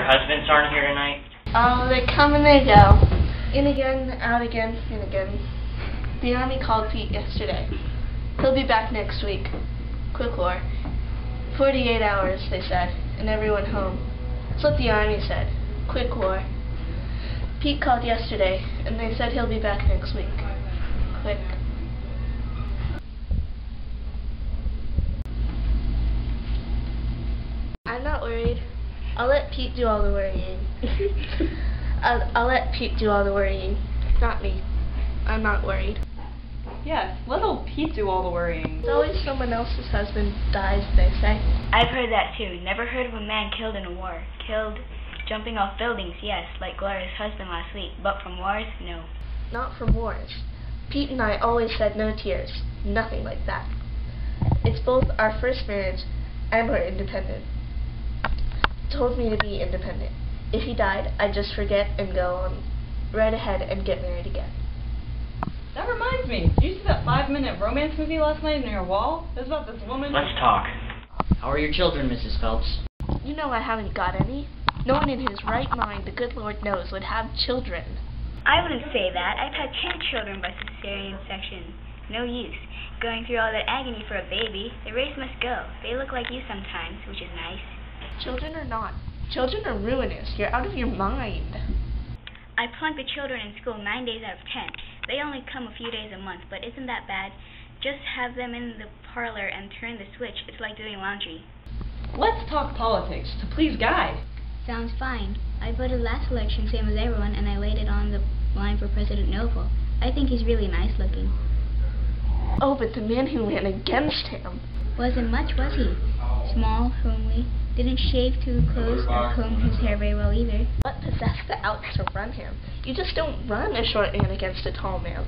Husbands aren't here tonight? Oh, they come and they go. In again, out again, in again. The Army called Pete yesterday. He'll be back next week. Quick war. 48 hours, they said, and everyone home. That's what the Army said. Quick war. Pete called yesterday, and they said he'll be back next week. Quick. I'm not worried. I'll let Pete do all the worrying. I'll let Pete do all the worrying. Not me. I'm not worried. Yes, let old Pete do all the worrying. It's always someone else's husband dies, they say. I've heard that too. Never heard of a man killed in a war. Killed jumping off buildings, yes, like Gloria's husband last week. But from wars, no. Not from wars. Pete and I always said no tears. Nothing like that. It's both our first marriage and we're independent. Told me to be independent. If he died, I'd just forget and go on right ahead and get married again. That reminds me, did you see that 5-minute romance movie last night near your wall? It was about this woman. Let's talk. How are your children, Mrs. Phelps? You know I haven't got any. No one in his right mind, the good Lord knows, would have children. I wouldn't say that. I've had 10 children by cesarean section. No use. Going through all that agony for a baby. The race must go. They look like you sometimes, which is nice. Children are not. Children are ruinous. You're out of your mind. I plunk the children in school 9 days out of 10. They only come a few days a month, but isn't that bad? Just have them in the parlor and turn the switch. It's like doing laundry. Let's talk politics, to please Guy. Sounds fine. I voted last election, same as everyone, and I laid it on the line for President Noble. I think he's really nice looking. Oh, but the man who ran against him wasn't much, was he? Small, homely, didn't shave too close or comb his hair very well either. What possessed the outs to run him? You just don't run a short man against a tall man.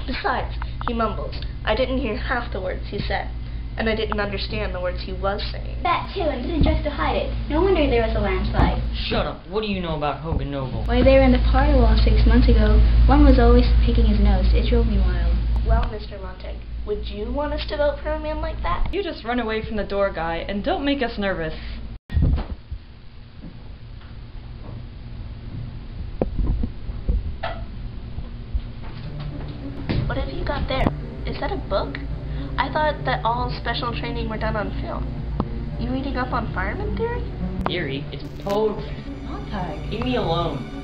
Besides, he mumbles. I didn't hear half the words he said, and I didn't understand the words he was saying. That too, and didn't dress to hide it. No wonder there was a landslide. Shut up. What do you know about Hogan Noble? Why, they were in the parlor wall 6 months ago. One was always picking his nose. It drove me wild. Well, Mr. Montag, would you want us to vote for a man like that? You just run away from the door, Guy, and don't make us nervous. What have you got there? Is that a book? I thought that all special training were done on film. You reading up on fireman theory? Theory? It's poetry. Montag. Leave me alone.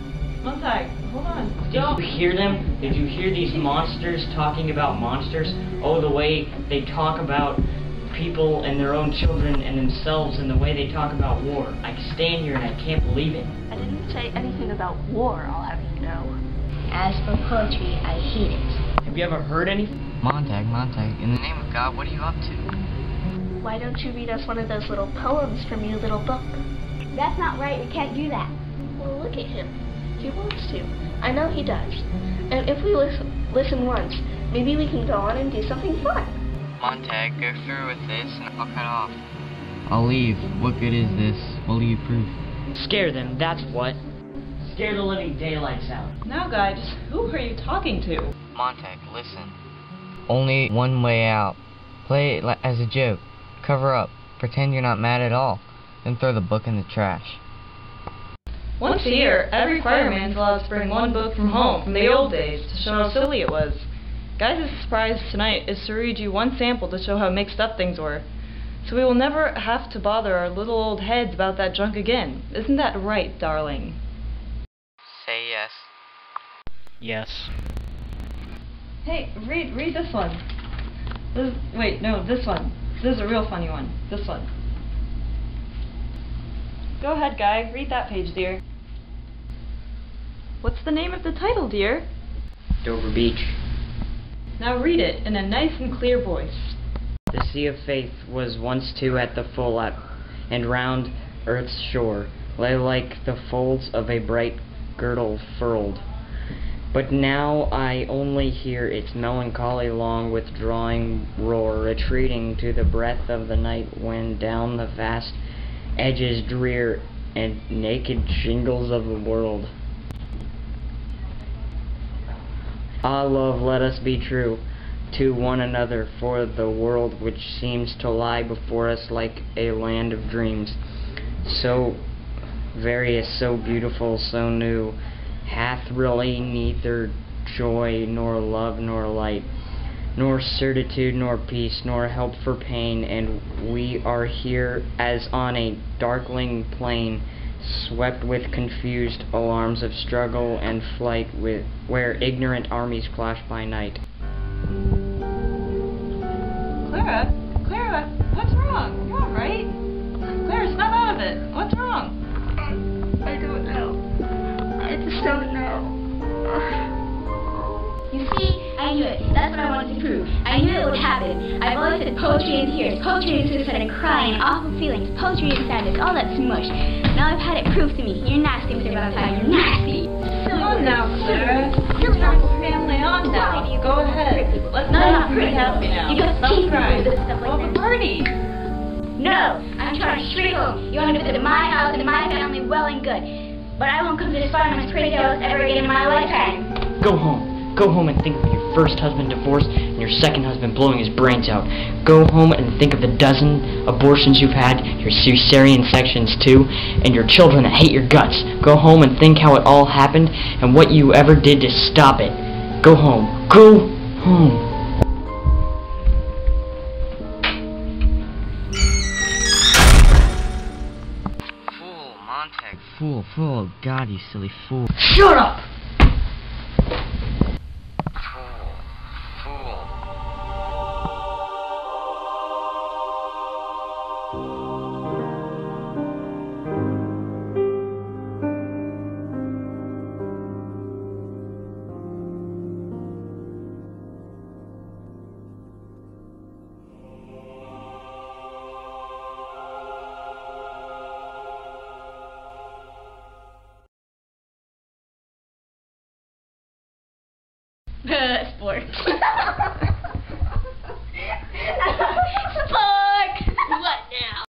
Montag, hold on. Did you hear them? Did you hear these monsters talking about monsters? Oh, the way they talk about people and their own children and themselves and the way they talk about war. I stand here and I can't believe it. I didn't say anything about war, I'll have you know. As for poetry, I hate it. Have you ever heard anything? Montag, in the name of God, what are you up to? Why don't you read us one of those little poems from your little book? That's not right. We can't do that. Well, look at him. He wants to. I know he does. And if we listen once, maybe we can go on and do something fun. Montag, go through with this and I'll cut off. I'll leave. What good is this? What do you prove? Scare them, that's what. Scare the living daylights out. Now, Guy, just who are you talking to? Montag, listen. Only one way out. Play it as a joke. Cover up. Pretend you're not mad at all. Then throw the book in the trash. Once a year, every fireman's allowed to bring one book from home from the old days to show how silly it was. Guys' surprise tonight is to read you one sample to show how mixed up things were. So we will never have to bother our little old heads about that junk again. Isn't that right, darling? Say yes. Yes. Hey, read this one. This one. This is a real funny one. This one. Go ahead, Guy. Read that page, dear. What's the name of the title, dear? Dover Beach. Now read it in a nice and clear voice. The sea of faith was once too at the full and round earth's shore lay like the folds of a bright girdle furled. But now I only hear its melancholy long withdrawing roar, retreating to the breath of the night wind down the vast edges drear and naked shingles of the world. Ah, love, let us be true to one another, for the world which seems to lie before us like a land of dreams, so various, so beautiful, so new, hath really neither joy nor love nor light, nor certitude nor peace, nor help for pain, and we are here as on a darkling plain, swept with confused alarms of struggle and flight, where ignorant armies clash by night. Clara, what's wrong? You're alright? Clara, snap out of it. What's wrong? I don't know. I just don't know. You see, I knew it. That's what I wanted to prove. I knew it would happen. I've always said poetry and tears, poetry and suicide and crying and awful feelings, poetry and sadness, all that smush. Now I've had it proved to me. You're nasty, Mr. Valentine. You're nasty. Come on now, Clara. You're part of the family on now. Go ahead. Let's not be happy now. You got Stop teeth crying. and stuff like Well, that. party. No, I'm trying to straight home. You want to visit my house and my family, well and good. But I won't come to this fireman's crazy house ever again in my lifetime. Go home. Go home and think of your first husband divorced and your second husband blowing his brains out. Go home and think of the dozen abortions you've had, your cesarean sections too, and your children that hate your guts. Go home and think how it all happened and what you ever did to stop it. Go home. Go home. Fool, Montag. Fool. Oh God, you silly fool. Shut up! Fool. Sports.